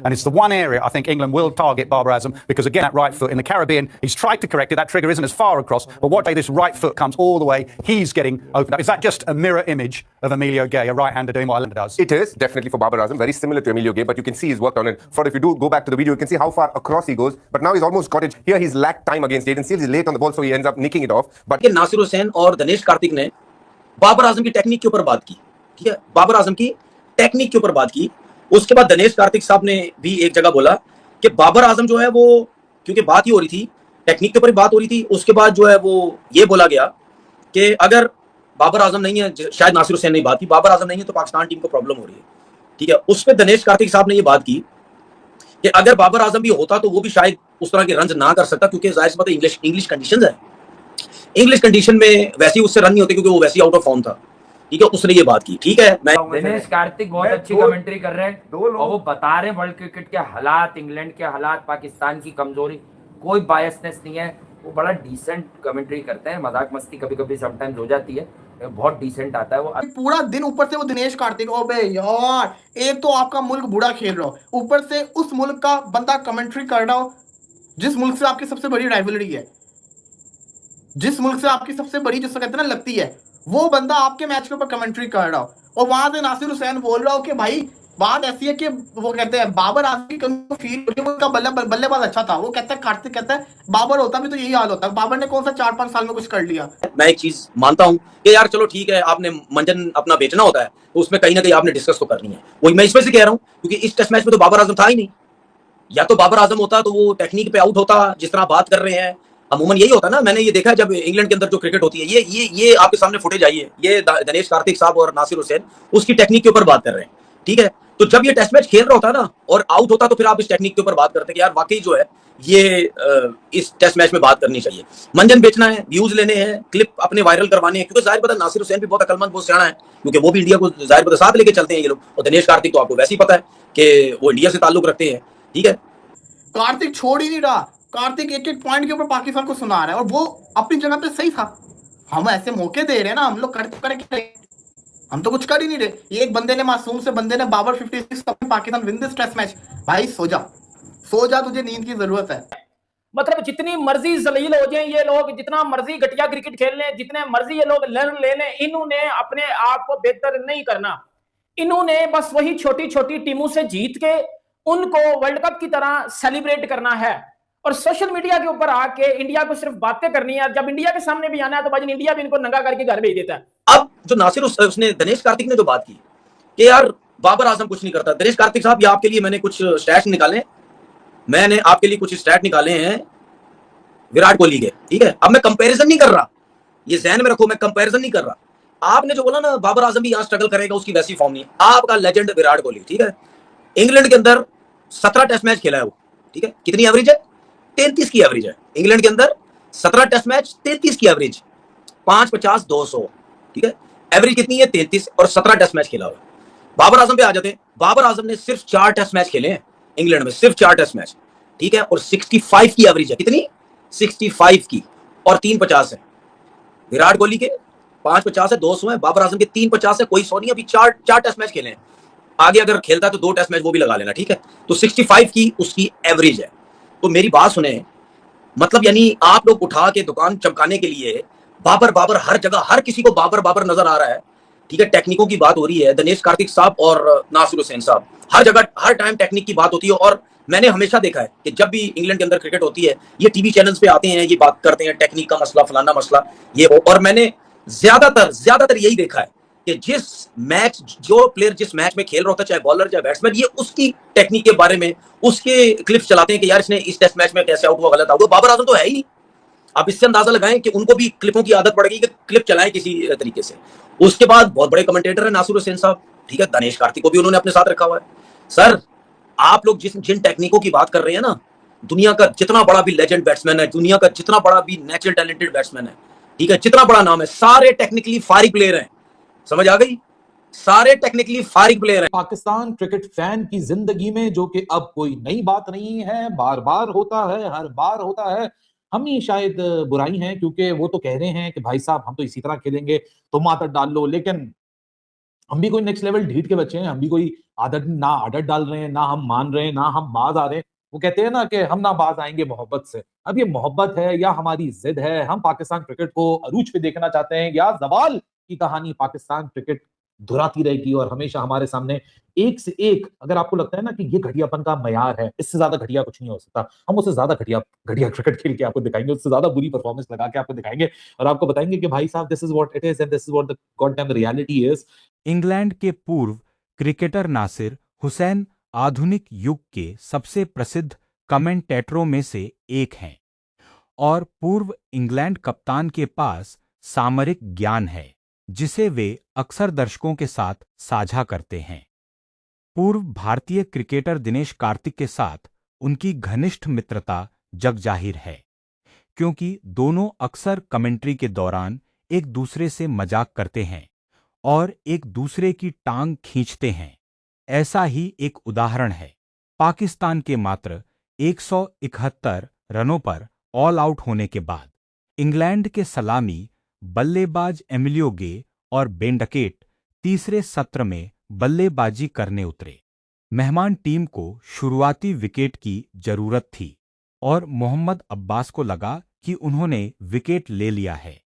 And it's the one area I think England will target Babar Azam, because again, that right foot in the Caribbean, he's tried to correct it. That trigger isn't as far across, but what day this right foot comes all the way, he's getting opened up. Is that just a mirror image of Emilio Gay, a right-hander doing what Islander does? It is definitely for Babar Azam, very similar to Emilio Gay, but you can see he's worked on it. For if you do go back to the video, you can see how far across he goes. But now he's almost got it. Here he's lacked time against Jayden Seales. He's late on the ball, so he ends up nicking it off. But Nasir Hussain और दिनेश कार्तिक ने बाबर आजम की technique के ऊपर बात की, ठीक है, बाबर आजम की टेक्निक के ऊपर बात की। उसके बाद दिनेश कार्तिक साहब ने भी एक जगह बोला कि बाबर आजम जो है वो, क्योंकि बात ही हो रही थी, टेक्निक के ऊपर बात हो रही थी, उसके बाद जो है वो ये बोला गया कि अगर बाबर आजम नहीं है, शायद नासिर हुसैन ने बात की, बाबर आजम नहीं है तो पाकिस्तान टीम को प्रॉब्लम हो रही है, ठीक है। उस पर दिनेश कार्तिक साहब ने ये बात की कि अगर बाबर आजम भी होता तो वो भी शायद उस तरह के रन ना कर सकता, क्योंकि जाहिर सी बात है इंग्लिश कंडीशंस है, इंग्लिश कंडीशन में वैसे ही उससे रन नहीं होते क्योंकि वो वैसे ही आउट ऑफ फॉर्म था, ठीक है। उसने ये बात की, ठीक है। मैं दिनेश कार्तिक बहुत अच्छी कमेंट्री कर रहे हैं और वो बता रहे हैं वर्ल्ड क्रिकेट के हालात, इंग्लैंड के हालात, पाकिस्तान की कमजोरी, कोई बायसनेस नहीं है, वो बड़ा डिसेंट कमेंट्री करते हैं। मजाक मस्ती कभी कभी समटाइम्स हो जाती है, बहुत डिसेंट आता है वो। पूरा दिन ऊपर से वो दिनेश कार्तिक, ओबे यार, एक तो आपका मुल्क बुरा खेल रहा हो, ऊपर से उस मुल्क का बंदा कमेंट्री कर रहा हो जिस मुल्क से आपकी सबसे बड़ी राइवलरी है, जिस मुल्क से आपकी सबसे बड़ी, जिसको कहते हैं ना, लगती है, वो बंदा आपके मैच के ऊपर कमेंट्री कर रहा हो। और वहां से नासिर हुसैन बोल रहा हो कि भाई बात ऐसी है कि वो कहते हैं बाबर आजम की कमी फील हो रही है, उनका बल्लेबाज अच्छा था। वो कहता है, कार्तिक कहता है बाबर होता भी तो यही हाल होता। बाबर ने कौन सा 4-5 साल में कुछ कर लिया। मैं एक चीज मानता हूं कि यार चलो ठीक है, आपने मंजन अपना बेचना होता है तो उसमें कहीं ना कहीं आपने डिस्कस तो करनी है, वही मैं इसमें से कह रहा हूं, क्योंकि इस टेस्ट मैच में तो बाबर आजम था ही नहीं। या तो बाबर आजम होता तो वो टेक्निक पे आउट होता, जिस तरह बात कर रहे हैं अमूमन यही होता ना। मैंने ये देखा है जब इंग्लैंड के अंदर जो क्रिकेट होती है, ये आपके सामने फुटेज आई है, ये दिनेश कार्तिक साहब और नासिर हुसैन उसकी टेक्निक के ऊपर बात कर रहे हैं, ठीक है। तो जब ये टेस्ट मैच खेल रहा होता ना और आउट होता तो फिर आप इस टेक्निक के ऊपर बात करते कि यार वाकई जो है ये इस टेस्ट मैच में बात करनी चाहिए। मंजन बेचना है, व्यूज लेने हैं, क्लिप अपने वायरल करवाने हैं, क्योंकि जाहिर पता नासिर हुसैन भी बहुत अकलमंद, बहुत सियाना है, क्योंकि वो भी इंडिया को जाहिर पता साथ लेके चलते हैं ये लोग। और दिनेश कार्तिक तो आपको वैसे ही पता है कि वो इंडिया से ताल्लुक रखते हैं, ठीक है। कार्तिक छोड़ ही नहीं रहा, कार्तिक एक एक पॉइंट के ऊपर पाकिस्तान को सुना रहा है, और वो अपनी जगह पे सही था। हम ऐसे मौके दे रहे हैं ना, हम लोग कर हम तो कुछ कर ही नहीं रहे। एक बंदे ने, मासूम से बंदे ने, Babar 56 Pakistan win this test match. भाई सो जा, तुझे नींद की जरूरत है। मतलब जितनी मर्जी जलील हो जाए ये लोग, जितना मर्जी घटिया क्रिकेट खेल लें, जितने मर्जी ये लोग लर्न ले लें, इन्होंने अपने आप को बेहतर नहीं करना। इन्होंने बस वही छोटी छोटी टीमों से जीत के उनको वर्ल्ड कप की तरह सेलिब्रेट करना है और सोशल मीडिया के ऊपर आके इंडिया को सिर्फ बातें करनी है। जब इंडिया के सामने भी आना है तो भाई इंडिया भी इनको नंगा करके घर भेज देता है। अब जो नासिर उसने दिनेश कार्तिक ने जो बात की कि यार बाबर आजम कुछ नहीं करता, दिनेश कार्तिक साहब, ये आपके लिए मैंने कुछ स्टैट्स निकाले, मैंने आपके लिए कुछ स्टैट निकाले हैं विराट कोहली के, ठीक है। अब मैं कंपैरिजन नहीं कर रहा, ये ज़हन में रखो, मैं कंपैरिजन नहीं कर रहा। आपने जो बोला ना बाबर आजम भी यहाँ स्ट्रगल करेगा, उसकी वैसी फॉर्म नहीं है। आपका लेजेंड विराट कोहली, ठीक है, इंग्लैंड के अंदर 17 टेस्ट मैच खेला है वो, ठीक है। कितनी एवरेज है? 33 की एवरेज है इंग्लैंड के अंदर। 17 टेस्ट मैच, 33 की एवरेज, 550 200, ठीक है। एवरेज कितनी है? 33, और 17 टेस्ट मैच खेला हुआ। बाबर आजम पे आ जाते हैं। बाबर आजम ने सिर्फ 4 टेस्ट मैच खेले हैं इंग्लैंड में, सिर्फ 4 टेस्ट मैच, ठीक है, और 65 की एवरेज है। कितनी? 65 की, और 350 है। विराट कोहली के 550 है, 200 है, बाबर आजम के 350 है, कोई 100 नहीं। अभी 4 टेस्ट मैच खेले हैं, आगे अगर खेलता है तो 2 टेस्ट मैच वो भी लगा लेना, ठीक है। तो 65 की उसकी एवरेज है। तो मेरी बात सुने, मतलब यानी आप लोग उठा के दुकान चमकाने के लिए बाबर बाबर हर जगह, हर किसी को बाबर बाबर नजर आ रहा है, ठीक है। टेक्निकों की बात हो रही है, दिनेश कार्तिक साहब और नासिर हुसैन साहब, हर जगह हर टाइम टेक्निक की बात होती है। और मैंने हमेशा देखा है कि जब भी इंग्लैंड के अंदर क्रिकेट होती है, ये टीवी चैनल्स पे आते हैं, ये बात करते हैं टेक्निक का मसला, फलाना मसला, ये वो। और मैंने ज्यादातर यही देखा है कि जिस मैच, जो प्लेयर जिस मैच में खेल रहा होता है, चाहे बॉलर चाहे बैट्समैन, ये उसकी टेक्निक के बारे में उसके क्लिप्स चलाते हैं कि यार इसने इस टेस्ट मैच में कैसे आउट हुआ, गलत आउट हुआ। बाबर आजम तो है ही नहीं। आप इससे अंदाजा लगाएं कि उनको भी क्लिपों की आदत पड़ गई कि क्लिप चलाएं किसी तरीके से। उसके बाद बहुत बड़े कमेंटेटर है नासिर हुसैन साहब, ठीक है, दिनेश कार्तिक को भी उन्होंने अपने साथ रखा हुआ है। सर, आप लोग जिन टेक्निकों की बात कर रहे हैं ना, दुनिया का जितना बड़ा भी लेजेंड बैट्समैन है, दुनिया का जितना बड़ा भी नेचुरल टैलेंटेड बैट्समैन है, ठीक है, जितना बड़ा नाम है, सारे टेक्निकली फारिग प्लेयर हैं। समझ आ गई? सारे टेक्निकली फारिग प्लेयर हैं। पाकिस्तान क्रिकेट फैन की जिंदगी में, जो कि अब कोई नई बात नहीं है, बार बार होता है, हर बार होता है, हम ही शायद बुराई हैं, क्योंकि वो तो कह रहे हैं कि भाई साहब हम तो इसी तरह खेलेंगे, तुम आदत डाल लो। लेकिन हम भी कोई नेक्स्ट लेवल ढीठ के बच्चे हैं, हम भी कोई आदत डाल रहे हैं, ना हम मान रहे हैं, ना हम बाज आ रहे हैं। वो कहते हैं ना कि हम ना बाज आएंगे मोहब्बत से। अब ये मोहब्बत है या हमारी जिद है, हम पाकिस्तान क्रिकेट को अरूज पे देखना चाहते हैं, या जवाल की कहानी पाकिस्तान क्रिकेट दोहराती रहेगी और हमेशा हमारे सामने एक से एक, अगर आपको लगता है ना कि ये घटियापन का मयार है, इससे ज्यादा घटिया कुछ नहीं हो सकता, हम उससे ज्यादा घटिया क्रिकेट खेल के आपको दिखाएंगे, उससे ज्यादा बुरी परफॉर्मेंस लगा के आपको दिखाएंगे और आपको बताएंगे कि भाई साहब, this is what it is and this is what the goddamn reality is. England के पूर्व क्रिकेटर नासिर हुसैन आधुनिक युग के सबसे प्रसिद्ध कमेंटेटरों में से एक हैं और पूर्व इंग्लैंड कप्तान के पास सामरिक ज्ञान है जिसे वे अक्सर दर्शकों के साथ साझा करते हैं। पूर्व भारतीय क्रिकेटर दिनेश कार्तिक के साथ उनकी घनिष्ठ मित्रता जगजाहिर है, क्योंकि दोनों अक्सर कमेंट्री के दौरान एक दूसरे से मजाक करते हैं और एक दूसरे की टांग खींचते हैं। ऐसा ही एक उदाहरण है पाकिस्तान के मात्र 171 रनों पर ऑल आउट होने के बाद इंग्लैंड के सलामी बल्लेबाज एमिलियो गे और बेन डकेट तीसरे सत्र में बल्लेबाजी करने उतरे। मेहमान टीम को शुरुआती विकेट की जरूरत थी और मोहम्मद अब्बास को लगा कि उन्होंने विकेट ले लिया है।